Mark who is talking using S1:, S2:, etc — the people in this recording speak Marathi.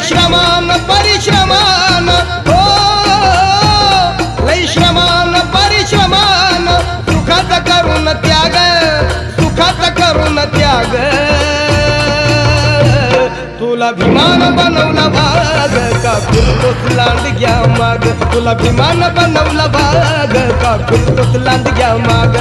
S1: श्रमान परिश्रमान हो, लय श्रमान परिश्रमान, सुखात करून त्याग, सुखात करून त्याग, तुला भिमान बनवला वाघ का फिरतोस लांडग्या माग, तुला भिमान बनवला वाघ का फिरतोस लांडग्या माग.